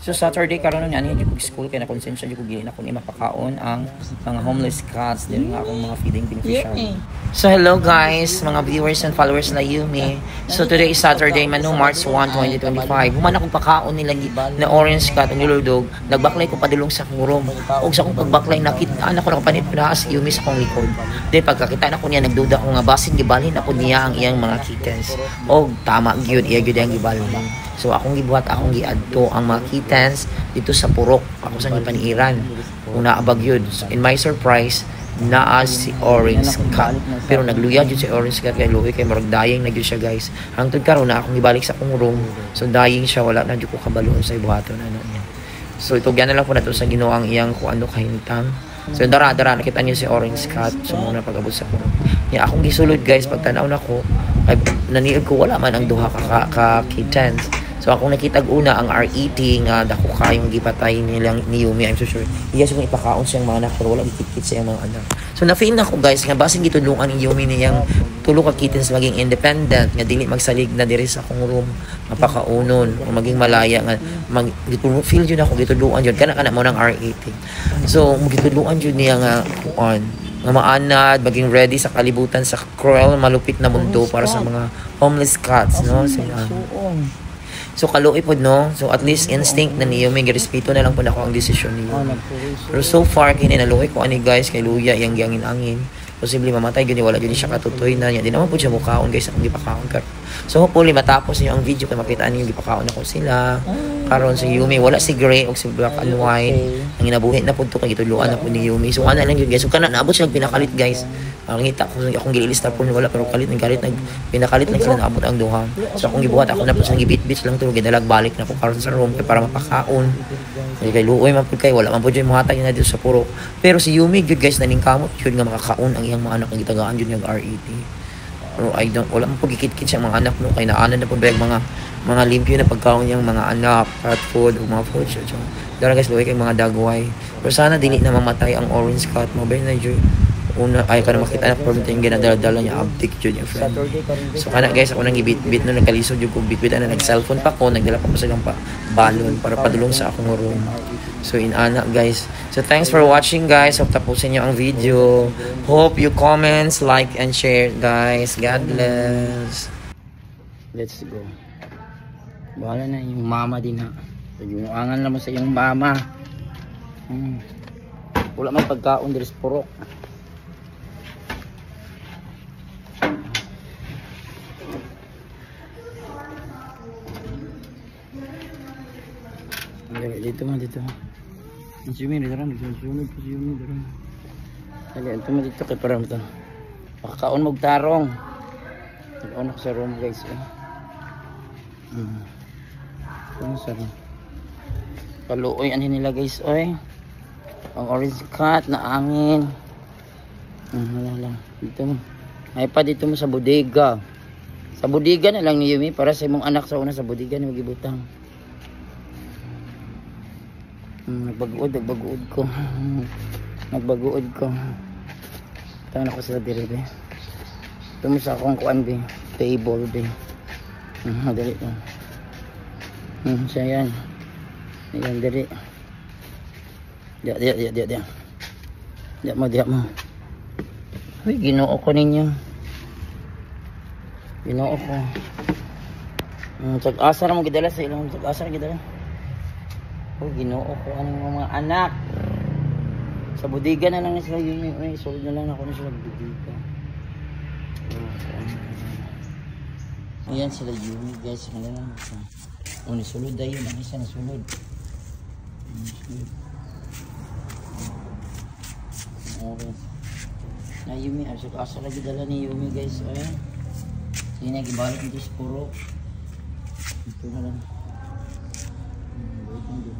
So Saturday karon nga niya yung school kay na konsensya yung gili na kun mapakaon ang mga homeless cats dili nga akong mga feeding beneficiary. So hello guys, mga viewers and followers na Yumi. So today is Saturday, Manu March 1, 2025. Human akong pakaon nila na orange cat ang niludog. Nagbaklay ko padulong sa kurong. Og sa akong pagbaklay nakita ko na panit na si Yumi sa akong likod. Then pagkakita na ko niya nagduda ko nga basin gibalhin ako niya ang iyang mga kittens. Og tama gyud iya gyud ang gibalhin. So akong gibuhat, akong giadto ang mga kittens dito sa purok. Ako sa gipaniiran. Kung naabag yun. So, in my surprise, naa si orange cat. Pero nagluya yun si orange cat kay luwi kay marag dying na yun siya guys. Hangtod karon na akong ibalik sa akong room. So dying siya, wala na dyan ko kabaloon sa ibuhaton. Ano niya. So ito gana lang po na to sa Ginoo ang iyang kung ano kahintang. So dara nakita niyo si orange cat. So muna pag-abot sa purok. Ya akong gisulod guys pagtanaw na ko ay naniid ko wala man ang duha ka kittens. So akong nakitag una ang RET nga dako kayong gipatay nilang ni Yumi. I'm so sure iya siyang ipakaon siyang mga anak pero wala gipikit siyang mga anak. So na-feel na ko guys nga basin gitudlungan ni Yumi niyang tulo ka kittens maging independent nga dili magsalig na diri sa akong room mapakaunon o maging malaya nga feel yun ako gitudluan yun kana mo ng RET. So gitudluan yun niya nga kuan nga maanad maging ready sa kalibutan sa cruel malupit na mundo para sa mga homeless cats no. So kaluoy pod no. So at least instinct na niyo may respeto na lang po nako ang desisyon niyo. Pero so far kini naluoy ko ani guys kay luya yang angin. Posible mamatay gani wala gani siya katutoy na niya. Di naman po siya mukhaon guys akong gipakaon kar. So hopefully matapos niyo ang video kay makita niyo gipakaon ako sila. Karon si Yumi wala si Gray o si Black and White. Ang ginabuhi na pud to kay gituluan na po ni Yumi. So ana lang yun guys. So kana naabot siya pinakalit guys. Ang ngita ko akong gililista po wala pero kalit pinakalit na sila naabot ang duha. So akong gibuhat ako na po sa gibit-bit lang to gidalag balik na ko karon sa room kay para mapakaon. Kay luoy man pud kay wala man pud yung muhatag na dito sa purok. Pero si Yumi good guys naning kamot yun nga makakaon ang iyang mga anak nga gitagaan yun yung RET. Pero wala man pud gikit-kit siya mga anak no kay naanan na pud mga limpyo na pagkaon yang mga anak, cat food o mga food so dara guys luoy kay mga dagway. Pero sana dili na mamatay ang orange cat mo ba na joy. Una ay kana makita na from yung ginadala niya uptick jud yung friend. So kana guys ako nang gibit-bit no nagkalisod jud ko bit-bit na nag-cellphone pa ko nagdala pa ko silang balon para padulong sa akong room. So inana guys. So thanks for watching guys. Hope tapusin niyo ang video. Hope you comments, like and share guys. God bless. Let's go. Bahala na yung mama din ha. Pag-iwangan naman sa yung mama. Wala may pagkaon diri sa purok. Dito man dito. Si Yumi dito ran, si Yumi dito. Kaya ito man dito kay para mo. Makakaon mo tarong. Nag-on ako sa room guys. Ano sa room? Kaluoy ano nila guys oy. Ang orange cat na angin. Wala lang. Dito mo. Ay pa dito mo sa bodega. Sa bodega na lang ni Yumi para sa imong anak sa una sa bodega ni magibutang. Nagbaguod ko. Nagbaguod ko. Tangan ako sa diri be. Tumo sa akong kuan be. Table be. Dali lang. Siya yan. Ayan diri. Dia. Dia mo. Uy, Ginoo ko ninyo. Ginoo ko. Tag-asa na mo gidala sa ilang tag-asa na gidala. Oh, Ginoo ko anong mga anak. Sa bodega na lang sila yun. Solid na lang ako na sila bodega. Ayan sila yun guys. Nasulod dayon. Ang isa nasulod. Na Yumi. Asa lagi dala ni Yumi guys. Ayan. Sige na gibalik dito sa puro. Ito na lang. Wait lang din.